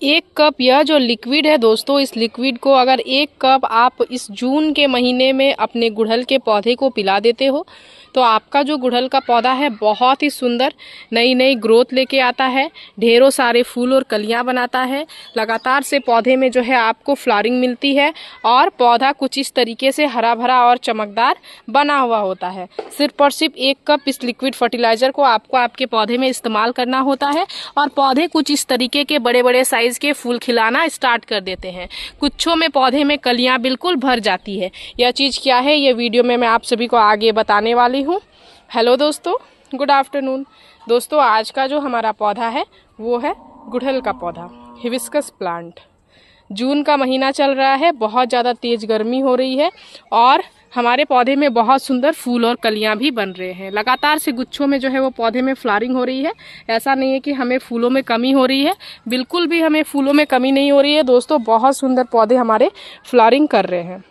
एक कप यह जो लिक्विड है दोस्तों, इस लिक्विड को अगर एक कप आप इस जून के महीने में अपने गुड़हल के पौधे को पिला देते हो तो आपका जो गुड़हल का पौधा है बहुत ही सुंदर नई नई ग्रोथ लेके आता है, ढेरों सारे फूल और कलियां बनाता है। लगातार से पौधे में जो है आपको फ्लावरिंग मिलती है और पौधा कुछ इस तरीके से हरा भरा और चमकदार बना हुआ होता है। सिर्फ और सिर्फ एक कप इस लिक्विड फर्टिलाइज़र को आपको आपके पौधे में इस्तेमाल करना होता है और पौधे कुछ इस तरीके के बड़े बड़े साइज़ के फूल खिलाना स्टार्ट कर देते हैं। कुछों में पौधे में कलियाँ बिल्कुल भर जाती है। यह चीज़ क्या है, ये वीडियो में मैं आप सभी को आगे बताने वाली हूँ। हेलो दोस्तों, गुड आफ्टरनून। दोस्तों, आज का जो हमारा पौधा है वो है गुड़हल का पौधा, हिबिस्कस प्लांट। जून का महीना चल रहा है, बहुत ज़्यादा तेज़ गर्मी हो रही है और हमारे पौधे में बहुत सुंदर फूल और कलियां भी बन रहे हैं। लगातार से गुच्छों में जो है वो पौधे में फ्लावरिंग हो रही है। ऐसा नहीं है कि हमें फूलों में कमी हो रही है, बिल्कुल भी हमें फूलों में कमी नहीं हो रही है दोस्तों। बहुत सुंदर पौधे हमारे फ्लावरिंग कर रहे हैं।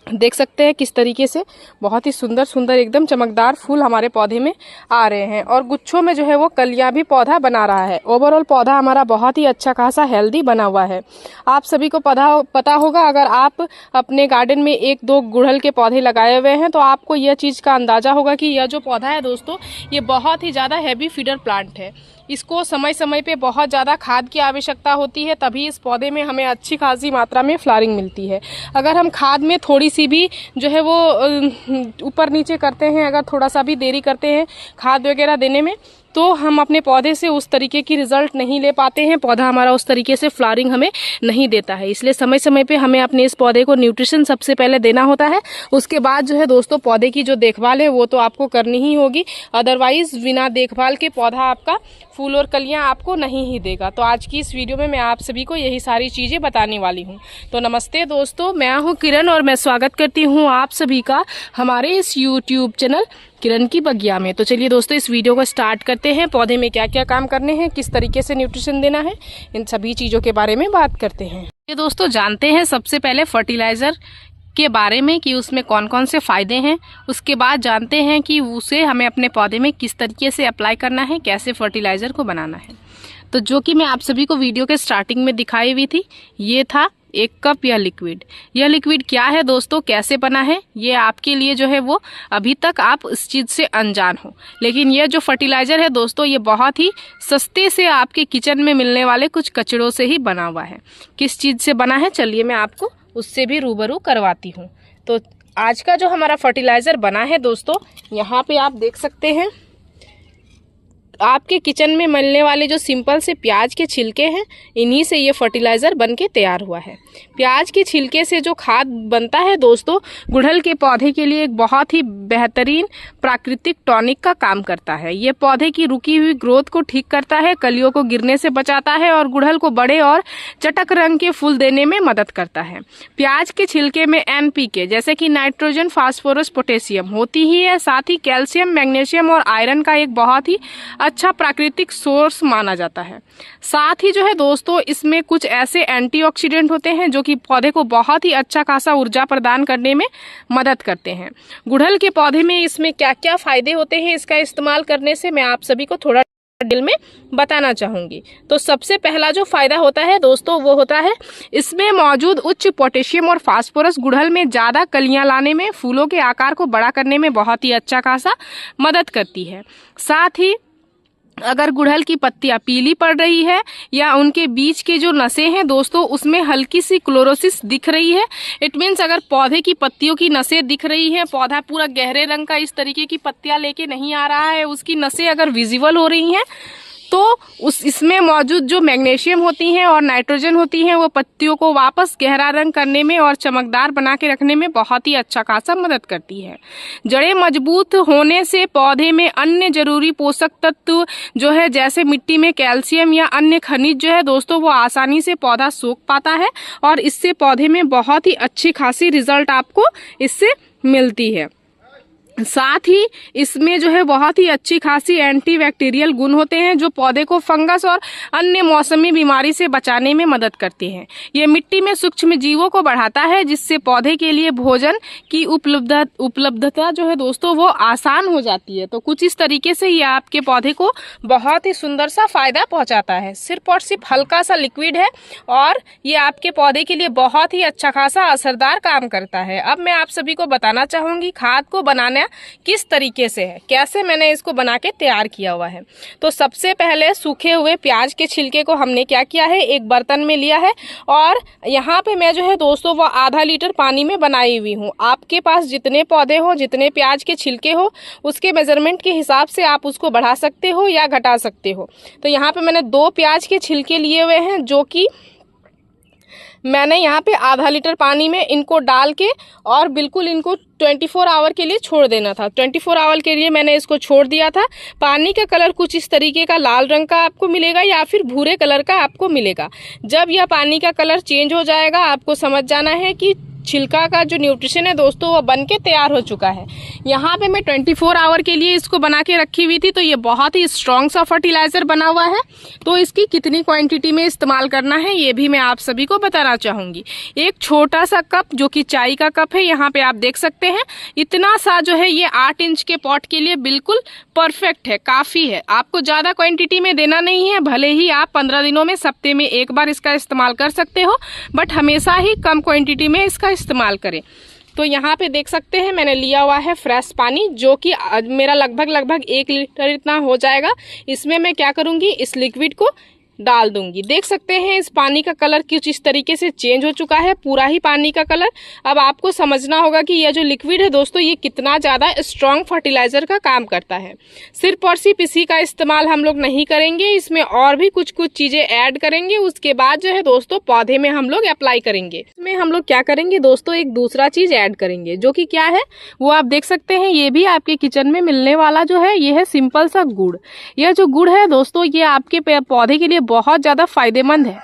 देख सकते हैं किस तरीके से बहुत ही सुंदर सुंदर एकदम चमकदार फूल हमारे पौधे में आ रहे हैं और गुच्छों में जो है वो कलियां भी पौधा बना रहा है। ओवरऑल पौधा हमारा बहुत ही अच्छा खासा हेल्दी बना हुआ है। आप सभी को पता होगा, अगर आप अपने गार्डन में एक दो गुड़हल के पौधे लगाए हुए हैं तो आपको यह चीज़ का अंदाज़ा होगा कि यह जो पौधा है दोस्तों, ये बहुत ही ज़्यादा हैवी फीडर प्लांट है। इसको समय समय पे बहुत ज़्यादा खाद की आवश्यकता होती है, तभी इस पौधे में हमें अच्छी खासी मात्रा में फ्लावरिंग मिलती है। अगर हम खाद में थोड़ी सी भी जो है वो ऊपर नीचे करते हैं, अगर थोड़ा सा भी देरी करते हैं खाद वगैरह देने में, तो हम अपने पौधे से उस तरीके की रिजल्ट नहीं ले पाते हैं। पौधा हमारा उस तरीके से फ्लावरिंग हमें नहीं देता है। इसलिए समय समय पे हमें अपने इस पौधे को न्यूट्रिशन सबसे पहले देना होता है। उसके बाद जो है दोस्तों पौधे की जो देखभाल है वो तो आपको करनी ही होगी, अदरवाइज बिना देखभाल के पौधा आपका फूल और कलियां आपको नहीं ही देगा। तो आज की इस वीडियो में मैं आप सभी को यही सारी चीज़ें बताने वाली हूँ। तो नमस्ते दोस्तों, मैं हूँ किरण और मैं स्वागत करती हूँ आप सभी का हमारे इस यूट्यूब चैनल किरण की बगिया में। तो चलिए दोस्तों, इस वीडियो को स्टार्ट करते हैं। पौधे में क्या क्या काम करने हैं, किस तरीके से न्यूट्रिशन देना है, इन सभी चीज़ों के बारे में बात करते हैं। ये दोस्तों जानते हैं सबसे पहले फर्टिलाइज़र के बारे में कि उसमें कौन कौन से फ़ायदे हैं। उसके बाद जानते हैं कि उसे हमें अपने पौधे में किस तरीके से अप्लाई करना है, कैसे फर्टिलाइज़र को बनाना है। तो जो कि मैं आप सभी को वीडियो के स्टार्टिंग में दिखाई हुई थी, ये था एक कप या लिक्विड। यह लिक्विड क्या है दोस्तों, कैसे बना है, ये आपके लिए जो है वो अभी तक आप इस चीज़ से अनजान हो। लेकिन यह जो फर्टिलाइज़र है दोस्तों, ये बहुत ही सस्ते से आपके किचन में मिलने वाले कुछ कचड़ों से ही बना हुआ है। किस चीज़ से बना है, चलिए मैं आपको उससे भी रूबरू करवाती हूँ। तो आज का जो हमारा फर्टिलाइज़र बना है दोस्तों, यहाँ पे आप देख सकते हैं आपके किचन में मिलने वाले जो सिंपल से प्याज के छिलके हैं, इन्हीं से ये फर्टिलाइज़र बनके तैयार हुआ है। प्याज के छिलके से जो खाद बनता है दोस्तों, गुड़हल के पौधे के लिए एक बहुत ही बेहतरीन प्राकृतिक टॉनिक का काम करता है। ये पौधे की रुकी हुई ग्रोथ को ठीक करता है, कलियों को गिरने से बचाता है और गुड़हल को बड़े और चटक रंग के फूल देने में मदद करता है। प्याज के छिलके में NPK जैसे कि नाइट्रोजन, फास्फोरस, पोटेशियम होती ही है, साथ ही कैल्शियम, मैग्नीशियम और आयरन का एक बहुत ही अच्छा प्राकृतिक सोर्स माना जाता है। साथ ही जो है दोस्तों, इसमें कुछ ऐसे एंटीऑक्सीडेंट होते हैं जो कि पौधे को बहुत ही अच्छा खासा ऊर्जा प्रदान करने में मदद करते हैं। गुड़हल के पौधे में इसमें क्या क्या फायदे होते हैं, इसका इस्तेमाल करने से मैं आप सभी को थोड़ा डिटेल में बताना चाहूंगी। तो सबसे पहला जो फायदा होता है दोस्तों, वो होता है इसमें मौजूद उच्च पोटेशियम और फास्फोरस गुड़हल में ज़्यादा कलियां लाने में, फूलों के आकार को बड़ा करने में बहुत ही अच्छा खासा मदद करती है। साथ ही अगर गुड़हल की पत्तियां पीली पड़ रही है या उनके बीच के जो नसें हैं दोस्तों, उसमें हल्की सी क्लोरोसिस दिख रही है, इट मीन्स अगर पौधे की पत्तियों की नसें दिख रही हैं, पौधा पूरा गहरे रंग का इस तरीके की पत्तियां लेके नहीं आ रहा है, उसकी नसें अगर विजिबल हो रही हैं, तो इसमें मौजूद जो मैग्नीशियम होती हैं और नाइट्रोजन होती हैं, वो पत्तियों को वापस गहरा रंग करने में और चमकदार बना के रखने में बहुत ही अच्छा खासा मदद करती है। जड़ें मजबूत होने से पौधे में अन्य जरूरी पोषक तत्व जो है, जैसे मिट्टी में कैल्शियम या अन्य खनिज जो है दोस्तों, वो आसानी से पौधा सोख पाता है और इससे पौधे में बहुत ही अच्छी खासी रिजल्ट आपको इससे मिलती है। साथ ही इसमें जो है बहुत ही अच्छी खासी एंटीबैक्टीरियल गुण होते हैं जो पौधे को फंगस और अन्य मौसमी बीमारी से बचाने में मदद करते हैं। ये मिट्टी में सूक्ष्म जीवों को बढ़ाता है जिससे पौधे के लिए भोजन की उपलब्धता जो है दोस्तों वो आसान हो जाती है। तो कुछ इस तरीके से ये आपके पौधे को बहुत ही सुंदर सा फायदा पहुंचाता है। सिर्फ और सिर्फ हल्का सा लिक्विड है और ये आपके पौधे के लिए बहुत ही अच्छा खासा असरदार काम करता है। अब मैं आप सभी को बताना चाहूंगी खाद को बनाना किस तरीके से है, कैसे मैंने इसको बना के तैयार किया हुआ है। तो सबसे पहले सूखे हुए प्याज के छिलके को हमने क्या किया है, एक बर्तन में लिया है और यहाँ पे मैं जो है दोस्तों वो आधा लीटर पानी में बनाई हुई हूँ। आपके पास जितने पौधे हो, जितने प्याज के छिलके हो, उसके मेजरमेंट के हिसाब से आप उसको बढ़ा सकते हो या घटा सकते हो। तो यहाँ पे मैंने 2 प्याज के छिलके लिए हुए हैं जो कि मैंने यहाँ पे आधा लीटर पानी में इनको डाल के और बिल्कुल इनको 24 आवर के लिए छोड़ देना था। 24 आवर के लिए मैंने इसको छोड़ दिया था। पानी का कलर कुछ इस तरीके का लाल रंग का आपको मिलेगा या फिर भूरे कलर का आपको मिलेगा। जब यह पानी का कलर चेंज हो जाएगा आपको समझ जाना है कि छिलका का जो न्यूट्रिशन है दोस्तों वो बन के तैयार हो चुका है। यहाँ पे मैं 24 आवर के लिए इसको बना के रखी हुई थी। तो ये बहुत ही स्ट्रॉन्ग सा फर्टिलाइजर बना हुआ है। तो इसकी कितनी क्वांटिटी में इस्तेमाल करना है ये भी मैं आप सभी को बताना चाहूँगी। एक छोटा सा कप जो कि चाय का कप है, यहाँ पे आप देख सकते हैं इतना सा जो है ये 8 इंच के पॉट के लिए बिल्कुल परफेक्ट है, काफ़ी है। आपको ज़्यादा क्वांटिटी में देना नहीं है, भले ही आप 15 दिनों में हफ्ते में एक बार इसका इस्तेमाल कर सकते हो, बट हमेशा ही कम क्वांटिटी में इसका इस्तेमाल करें। तो यहाँ पे देख सकते हैं मैंने लिया हुआ है फ्रेश पानी जो कि मेरा लगभग 1 लीटर इतना हो जाएगा। इसमें मैं क्या करूँगी, इस लिक्विड को डाल दूंगी। देख सकते हैं इस पानी का कलर कुछ इस तरीके से चेंज हो चुका है, पूरा ही पानी का कलर। अब आपको समझना होगा कि यह जो लिक्विड है दोस्तों ये कितना ज़्यादा स्ट्रॉन्ग फर्टिलाइजर का काम करता है। सिर्फ और सिर्फ इसी का इस्तेमाल हम लोग नहीं करेंगे, इसमें और भी कुछ चीज़ें ऐड करेंगे। उसके बाद जो है दोस्तों पौधे में हम लोग अप्लाई करेंगे। इसमें हम लोग क्या करेंगे दोस्तों, एक दूसरा चीज़ ऐड करेंगे जो कि क्या है वो आप देख सकते हैं। ये भी आपके किचन में मिलने वाला जो है ये है सिंपल सा गुड़। यह जो गुड़ है दोस्तों ये आपके पौधे के लिए बहुत ज़्यादा फायदेमंद है।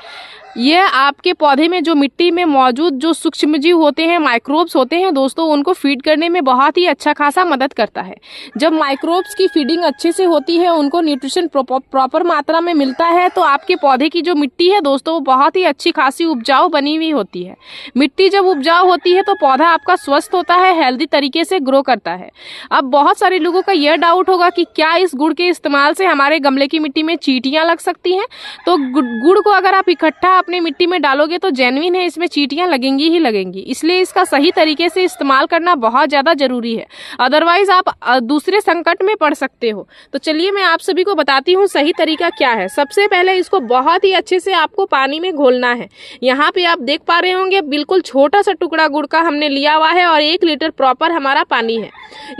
ये आपके पौधे में जो मिट्टी में मौजूद जो सूक्ष्मजीव होते हैं, माइक्रोब्स होते हैं दोस्तों, उनको फीड करने में बहुत ही अच्छा खासा मदद करता है। जब माइक्रोब्स की फीडिंग अच्छे से होती है, उनको न्यूट्रिशन प्रॉपर मात्रा में मिलता है, तो आपके पौधे की जो मिट्टी है दोस्तों वो बहुत ही अच्छी खासी उपजाऊ बनी हुई होती है। मिट्टी जब उपजाऊ होती है तो पौधा आपका स्वस्थ होता है, हेल्दी तरीके से ग्रो करता है। अब बहुत सारे लोगों का यह डाउट होगा कि क्या इस गुड़ के इस्तेमाल से हमारे गमले की मिट्टी में चींटियाँ लग सकती हैं। तो गुड़ को अगर आप इकट्ठा अपनी मिट्टी में डालोगे तो जेन्युइन है, इसमें चींटियां लगेंगी ही लगेंगी। इसलिए इसका सही तरीके से इस्तेमाल करना बहुत ज़्यादा जरूरी है, अदरवाइज आप दूसरे संकट में पड़ सकते हो। तो चलिए मैं आप सभी को बताती हूँ सही तरीका क्या है। सबसे पहले इसको बहुत ही अच्छे से आपको पानी में घोलना है। यहाँ पे आप देख पा रहे होंगे बिल्कुल छोटा सा टुकड़ा गुड़ का हमने लिया हुआ है और 1 लीटर प्रॉपर हमारा पानी है।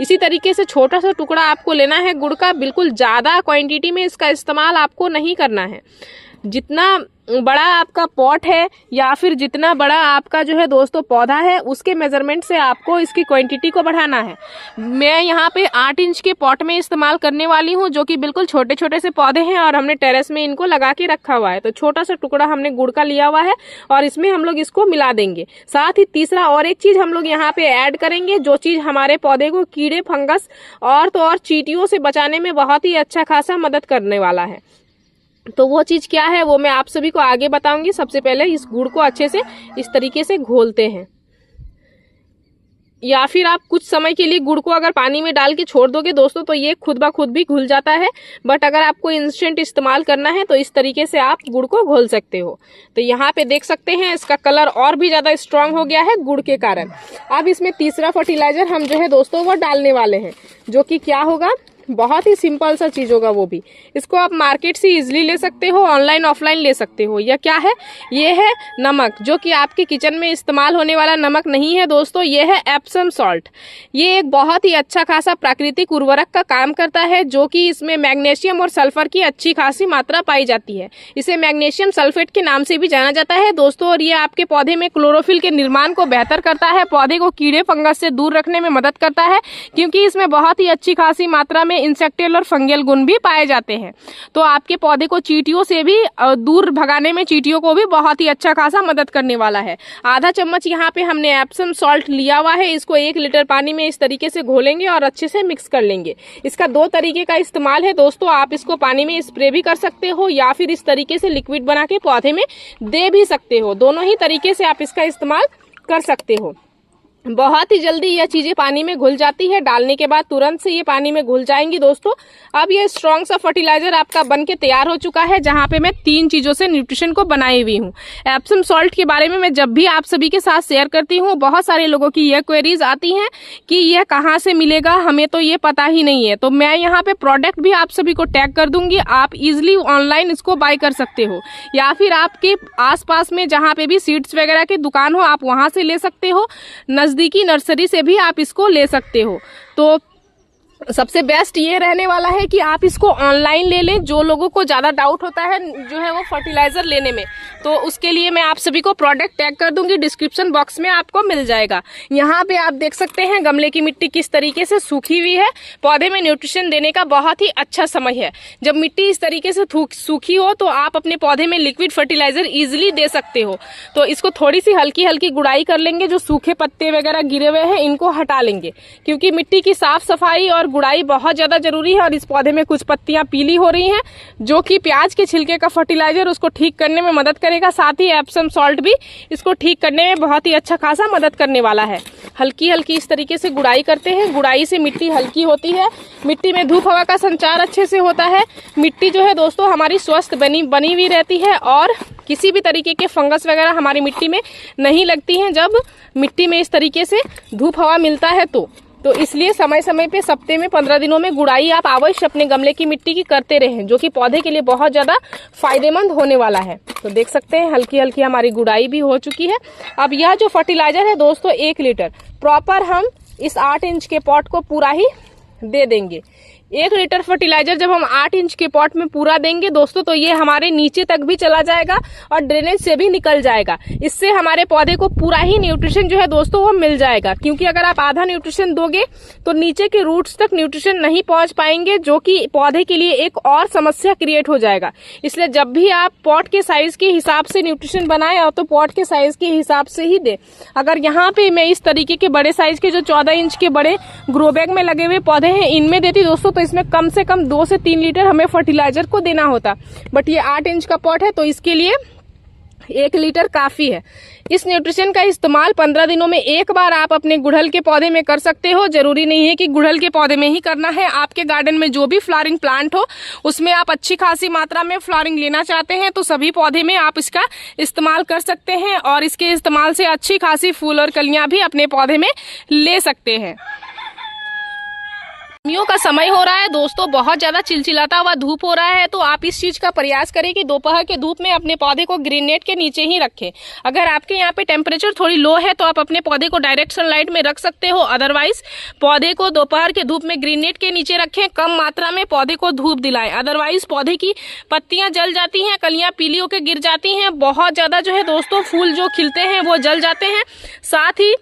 इसी तरीके से छोटा सा टुकड़ा आपको लेना है गुड़ का, बिल्कुल ज़्यादा क्वांटिटी में इसका इस्तेमाल आपको नहीं करना है। जितना बड़ा आपका पॉट है या फिर जितना बड़ा आपका जो है दोस्तों पौधा है उसके मेजरमेंट से आपको इसकी क्वांटिटी को बढ़ाना है। मैं यहाँ पे 8 इंच के पॉट में इस्तेमाल करने वाली हूँ जो कि बिल्कुल छोटे छोटे से पौधे हैं और हमने टेरेस में इनको लगा के रखा हुआ है। तो छोटा सा टुकड़ा हमने गुड़ का लिया हुआ है और इसमें हम लोग इसको मिला देंगे। साथ ही तीसरा और एक चीज़ हम लोग यहाँ पे ऐड करेंगे जो चीज़ हमारे पौधे को कीड़े फंगस और तो और चींटियों से बचाने में बहुत ही अच्छा खासा मदद करने वाला है। तो वो चीज़ क्या है वो मैं आप सभी को आगे बताऊंगी। सबसे पहले इस गुड़ को अच्छे से इस तरीके से घोलते हैं, या फिर आप कुछ समय के लिए गुड़ को अगर पानी में डाल के छोड़ दोगे दोस्तों तो ये खुद ब खुद भी घुल जाता है। बट अगर आपको इंस्टेंट इस्तेमाल करना है तो इस तरीके से आप गुड़ को घोल सकते हो। तो यहाँ पे देख सकते हैं इसका कलर और भी ज़्यादा स्ट्रांग हो गया है गुड़ के कारण। अब इसमें तीसरा फर्टिलाइजर हम जो है दोस्तों वो डालने वाले हैं जो कि क्या होगा, बहुत ही सिंपल सा चीज़ होगा। वो भी इसको आप मार्केट से इजीली ले सकते हो, ऑनलाइन ऑफलाइन ले सकते हो। यह क्या है, ये है नमक, जो कि आपके किचन में इस्तेमाल होने वाला नमक नहीं है दोस्तों, ये है एप्सम सॉल्ट। ये एक बहुत ही अच्छा खासा प्राकृतिक उर्वरक का काम करता है जो कि इसमें मैग्नीशियम और सल्फर की अच्छी खासी मात्रा पाई जाती है। इसे मैग्नीशियम सल्फेट के नाम से भी जाना जाता है दोस्तों। और ये आपके पौधे में क्लोरोफिल के निर्माण को बेहतर करता है, पौधे को कीड़े फंगस से दूर रखने में मदद करता है क्योंकि इसमें बहुत ही अच्छी खासी मात्रा में इंसेक्टियल और फंगल गुण भी पाए जाते हैं। तो आपके पौधे को चींटियों से भी दूर भगाने में, चींटियों को भी बहुत ही अच्छा खासा मदद करने वाला है। आधा चम्मच यहाँ पे हमने एप्सम सॉल्ट लिया हुआ है। इसको 1 लीटर पानी में इस तरीके से घोलेंगे और अच्छे से मिक्स कर लेंगे। इसका 2 तरीके का इस्तेमाल है दोस्तों। आप इसको पानी में स्प्रे भी कर सकते हो या फिर इस तरीके से लिक्विड बना के पौधे में दे भी सकते हो। दोनों ही तरीके से आप इसका इस्तेमाल कर सकते हो। बहुत ही जल्दी यह चीज़ें पानी में घुल जाती है। डालने के बाद तुरंत से ये पानी में घुल जाएंगी दोस्तों। अब ये स्ट्रॉन्ग सा फर्टिलाइजर आपका बन के तैयार हो चुका है, जहाँ पे मैं 3 चीज़ों से न्यूट्रिशन को बनाई हुई हूँ। एप्सम सॉल्ट के बारे में मैं जब भी आप सभी के साथ शेयर करती हूँ, बहुत सारे लोगों की यह क्वेरीज आती हैं कि यह कहाँ से मिलेगा, हमें तो ये पता ही नहीं है। तो मैं यहाँ पे प्रोडक्ट भी आप सभी को टैग कर दूंगी। आप इजिली ऑनलाइन इसको बाय कर सकते हो या फिर आपके आसपास में जहाँ पे भी सीड्स वगैरह की दुकान हो, आप वहाँ से ले सकते हो। नज़दीकी नर्सरी से भी आप इसको ले सकते हो। तो सबसे बेस्ट ये रहने वाला है कि आप इसको ऑनलाइन ले लें। जो लोगों को ज़्यादा डाउट होता है जो है वो फर्टिलाइज़र लेने में, तो उसके लिए मैं आप सभी को प्रोडक्ट टैग कर दूंगी, डिस्क्रिप्शन बॉक्स में आपको मिल जाएगा। यहाँ पे आप देख सकते हैं गमले की मिट्टी किस तरीके से सूखी हुई है। पौधे में न्यूट्रिशन देने का बहुत ही अच्छा समय है। जब मिट्टी इस तरीके से सूखी हो तो आप अपने पौधे में लिक्विड फर्टिलाइज़र ईजिली दे सकते हो। तो इसको थोड़ी सी हल्की हल्की गुड़ाई कर लेंगे। जो सूखे पत्ते वगैरह गिरे हुए हैं इनको हटा लेंगे, क्योंकि मिट्टी की साफ सफाई और गुड़ाई बहुत ज़्यादा जरूरी है। और इस पौधे में कुछ पत्तियां पीली हो रही हैं, जो कि प्याज के छिलके का फर्टिलाइजर उसको ठीक करने में मदद करेगा। साथ ही एप्सम सॉल्ट भी इसको ठीक करने में बहुत ही अच्छा खासा मदद करने वाला है। हल्की हल्की इस तरीके से गुड़ाई करते हैं। गुड़ाई से मिट्टी हल्की होती है, मिट्टी में धूप हवा का संचार अच्छे से होता है। मिट्टी जो है दोस्तों हमारी स्वस्थ बनी हुई रहती है और किसी भी तरीके के फंगस वगैरह हमारी मिट्टी में नहीं लगती हैं जब मिट्टी में इस तरीके से धूप हवा मिलता है। तो इसलिए समय समय पे हफ्ते में 15 दिनों में गुड़ाई आप अवश्य अपने गमले की मिट्टी की करते रहें, जो कि पौधे के लिए बहुत ज़्यादा फायदेमंद होने वाला है। तो देख सकते हैं हल्की हल्की हमारी गुड़ाई भी हो चुकी है। अब यह जो फर्टिलाइजर है दोस्तों 1 लीटर प्रॉपर हम इस 8 इंच के पॉट को पूरा ही दे देंगे। 1 लीटर फर्टिलाइजर जब हम 8 इंच के पॉट में पूरा देंगे दोस्तों, तो ये हमारे नीचे तक भी चला जाएगा और ड्रेनेज से भी निकल जाएगा। इससे हमारे पौधे को पूरा ही न्यूट्रिशन जो है दोस्तों वो मिल जाएगा। क्योंकि अगर आप आधा न्यूट्रिशन दोगे तो नीचे के रूट्स तक न्यूट्रिशन नहीं पहुंच पाएंगे, जो कि पौधे के लिए एक और समस्या क्रिएट हो जाएगा। इसलिए जब भी आप पॉट के साइज के हिसाब से न्यूट्रिशन बनाए तो पॉट के साइज के हिसाब से ही दे। अगर यहाँ पे मैं इस तरीके के बड़े साइज के जो 14 इंच के बड़े ग्रो बैग में लगे हुए पौधे हैं इनमें देती दोस्तों, तो इसमें कम से कम 2 से 3 लीटर हमें फर्टिलाइजर को देना होता। बट ये 8 इंच का पॉट है तो इसके लिए 1 लीटर काफी है। इस न्यूट्रिशन का इस्तेमाल 15 दिनों में एक बार आप अपने गुड़हल के पौधे में कर सकते हो। जरूरी नहीं है कि गुड़हल के पौधे में ही करना है। आपके गार्डन में जो भी फ्लावरिंग प्लांट हो उसमें आप अच्छी खासी मात्रा में फ्लावरिंग लेना चाहते हैं तो सभी पौधे में आप इसका इस्तेमाल कर सकते हैं और इसके इस्तेमाल से अच्छी खासी फूल और कलियां भी अपने पौधे में ले सकते हैं। गर्मियों का समय हो रहा है दोस्तों, बहुत ज्यादा चिलचिलाता हुआ धूप हो रहा है, तो आप इस चीज का प्रयास करें कि दोपहर के धूप में अपने पौधे को ग्रीन नेट के नीचे ही रखें। अगर आपके यहाँ पे टेम्परेचर थोड़ी लो है तो आप अपने पौधे को डायरेक्ट सनलाइट में रख सकते हो। अदरवाइज पौधे को दोपहर के धूप में ग्रीन नेट के नीचे रखें। कम मात्रा में पौधे को धूप दिलाएं, अदरवाइज पौधे की पत्तियां जल जाती हैं, कलियां पीली होकर गिर जाती हैं। बहुत ज्यादा जो है दोस्तों फूल जो खिलते हैं वो जल जाते हैं। साथ ही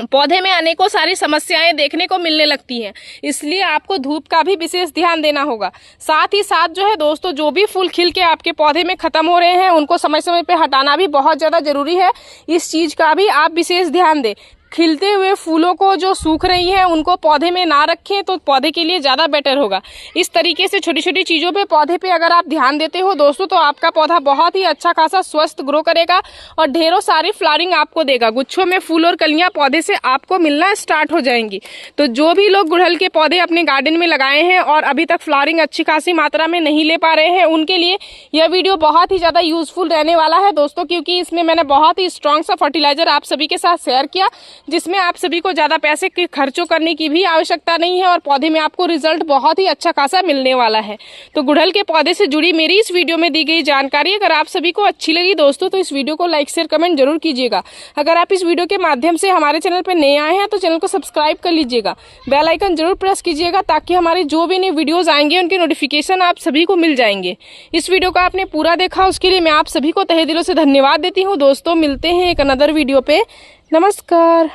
पौधे में अनेकों सारी समस्याएं देखने को मिलने लगती हैं। इसलिए आपको धूप का भी विशेष ध्यान देना होगा। साथ ही साथ जो है दोस्तों जो भी फूल खिल के आपके पौधे में खत्म हो रहे हैं उनको समय समय पे हटाना भी बहुत ज़्यादा जरूरी है। इस चीज़ का भी आप विशेष ध्यान दें। खिलते हुए फूलों को जो सूख रही हैं उनको पौधे में ना रखें तो पौधे के लिए ज़्यादा बेटर होगा। इस तरीके से छोटी छोटी चीज़ों पे पौधे पे अगर आप ध्यान देते हो दोस्तों तो आपका पौधा बहुत ही अच्छा खासा स्वस्थ ग्रो करेगा और ढेरों सारी फ्लावरिंग आपको देगा। गुच्छों में फूल और कलियां पौधे से आपको मिलना स्टार्ट हो जाएंगी। तो जो भी लोग गुड़हल के पौधे अपने गार्डन में लगाए हैं और अभी तक फ्लावरिंग अच्छी खासी मात्रा में नहीं ले पा रहे हैं उनके लिए यह वीडियो बहुत ही ज़्यादा यूजफुल रहने वाला है दोस्तों, क्योंकि इसमें मैंने बहुत ही स्ट्रॉन्ग सा फर्टिलाइजर आप सभी के साथ शेयर किया, जिसमें आप सभी को ज़्यादा पैसे के खर्चों करने की भी आवश्यकता नहीं है और पौधे में आपको रिजल्ट बहुत ही अच्छा खासा मिलने वाला है। तो गुड़हल के पौधे से जुड़ी मेरी इस वीडियो में दी गई जानकारी अगर आप सभी को अच्छी लगी दोस्तों तो इस वीडियो को लाइक शेयर कमेंट जरूर कीजिएगा। अगर आप इस वीडियो के माध्यम से हमारे चैनल पर नए आए हैं तो चैनल को सब्सक्राइब कर लीजिएगा, बेल आइकन जरूर प्रेस कीजिएगा ताकि हमारे जो भी नए वीडियोज आएंगे उनके नोटिफिकेशन आप सभी को मिल जाएंगे। इस वीडियो को आपने पूरा देखा उसके लिए मैं आप सभी को तहे दिलों से धन्यवाद देती हूँ दोस्तों। मिलते हैं एक अनदर वीडियो पे। नमस्कार।